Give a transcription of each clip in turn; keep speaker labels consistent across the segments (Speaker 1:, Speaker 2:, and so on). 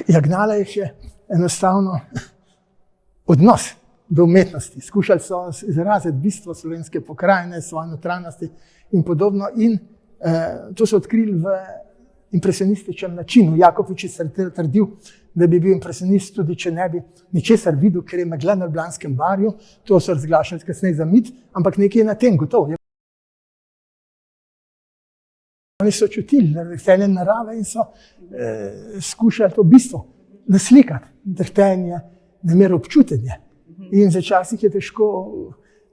Speaker 1: gnala jih je enostavno odnos do umetnosti. Skušali so izraziti bistvo slovenske pokrajine, svoje notranjosti in podobno. In to so odkrili v impresionističnem načinu. Jakopič je trdil, da bi bil impresionist tudi, če ne bi ničesar videl, ker je megla na Ljubljanskem barju. To so razglašali kasneje za mit, ampak nekaj je na tem gotovo. Oni so čutili veselje narave in so skušali to bistvo naslikati. Trpljenje, nemir občutenje. In včasih je težko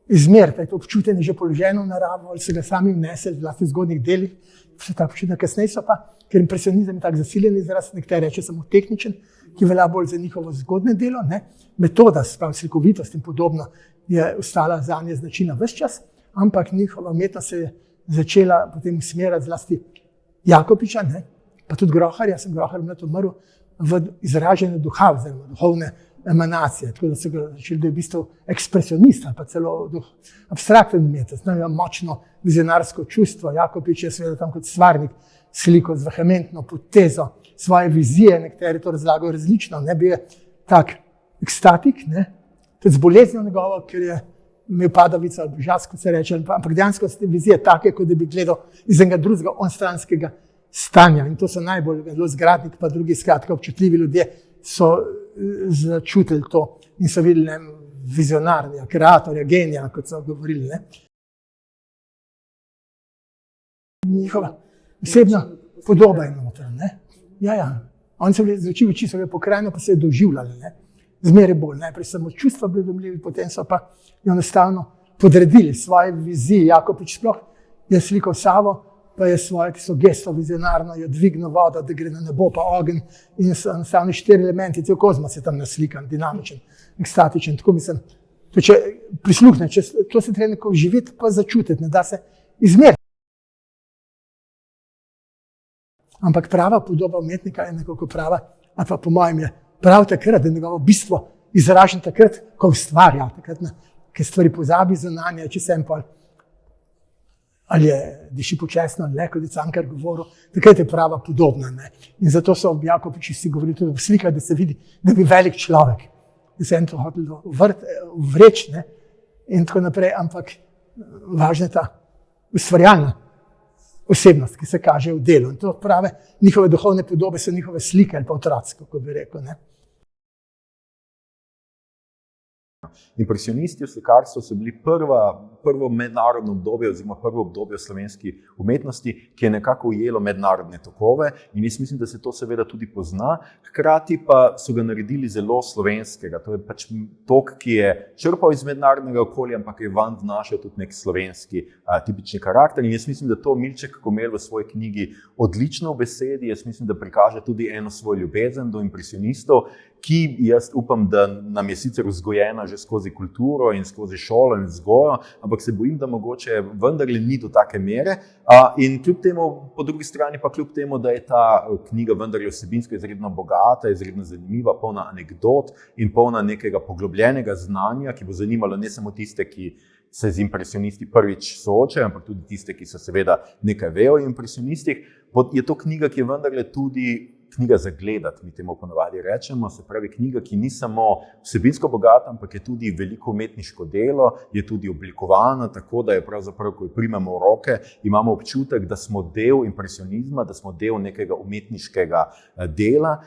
Speaker 1: izmeriti, da je to občutenje že položeno v naravo ali se ga sami vnesli, zlasti v zgodnjih delih. Vse ta občutenja kasneje so pa, ker impresionizem je tak zasiljen izraz, nekateri reče samo tehničen, ki velja bolj za njihovo zgodne delo. Metoda, spravi slikovitost in podobno, je ostala zanje značilna ves čas, ampak njihova umetnost se je začela potem usmerjati zlasti Jakopiča, pa tudi Groharja. Grohar mlad umrl v izražanje duha, oziroma duhovne emanacije, tako da so ga začeli, da je v bistvu ekspresionist ali pa celo abstrakten umetnost, močno vizionarsko čustvo. Jakopič je seveda tam kot stvarnik sliko z vehementno potezo svoje vizije, nekateri to razlagajo različno, bil je tak ekstatik, tudi z boleznijo njegovo, ker je imel padavico ali božast, kot se reče, ampak dejansko so te vizije take, kot da bi gledal iz enega drugega onstranskega stanja. In to so najbolj Zgradnik pa drugi skratka občutljivi ljudje so začutili to in so videli vizionarja, kreatorja, genija, kot so govorili. Njihova osebna podoba je noter. Oni so bili z oči v oči, so bili pokrajino, pa se je doživljali. Zmeraj bolj. Najprej samo čustva bili domljivi, potem so pa enostavno podredili svoje vizije. Jakopič sploh je slikal Savo, pa je svoje gesto vizionarno, je dvignil vodo, da gre na nebo, pa ogenj in so enostavno 4 elementi, cel kozmos je tam naslikan, dinamičen, ekstatičen. Tako mislim, to če prisluhne, to se treba nekako živeti, pa začutiti, ne da se izmeriti. Ampak prava podoba umetnika je nekako prava, ali pa po mojem je prav takrat, da je njegovo bistvo izražen takrat, ko ustvarja, takrat, ker stvari pozabi zunanje, če sem pa ali je diši počasno, ali ne, kot je Cankar govoril, takrat je prava podobna. In zato so ob Jakopiči govorili tudi v slikah, da se vidi, da bi velik človek, da se je to hotel vreči in tako naprej, ampak važna je ta ustvarjalna osebnost, ki se kaže v delu. In to prave njihove duhovne podobe so njihove slike ali pa otroci, kako bi rekel.
Speaker 2: Impresionisti v slikarstvu so bili prvo mednarodno obdobje oziroma prvo obdobje v slovenski umetnosti, ki je nekako ujelo mednarodne tokove, in jaz mislim, da se to seveda tudi pozna. Hkrati pa so ga naredili zelo slovenskega. To je pač tok, ki je črpal iz mednarodnega okolja, ampak je van vnašal tudi nek slovenski tipični karakter. In jaz mislim, da to Milček Komelj v svoji knjigi odlično v besedi, jaz mislim, da prikaže tudi eno svojo ljubezen do impresionistov, ki jaz upam, da nam je sicer vzgojena že skozi kulturo in skozi šolo in vzgojo, ampak se bojim, da mogoče vendarle ni do take mere. In kljub temu, po drugi strani pa kljub temu, da je ta knjiga vendarle vsebinsko izredno bogata, izredno zanimiva, polna anekdot in polna nekega poglobljenega znanja, ki bo zanimalo ne samo tiste, ki se z impresionisti prvič soočajo, ampak tudi tiste, ki so seveda nekaj vejo o impresionistih. Je to knjiga, ki je vendarle tudi knjiga za gledati, mi temu ponavadi rečemo, se pravi knjiga, ki ni samo vsebinsko bogata, ampak je tudi veliko umetniško delo, je tudi oblikovana, tako da je pravzaprav, ko jo primemo v roke, imamo občutek, da smo del impresionizma, da smo del nekega umetniškega dela.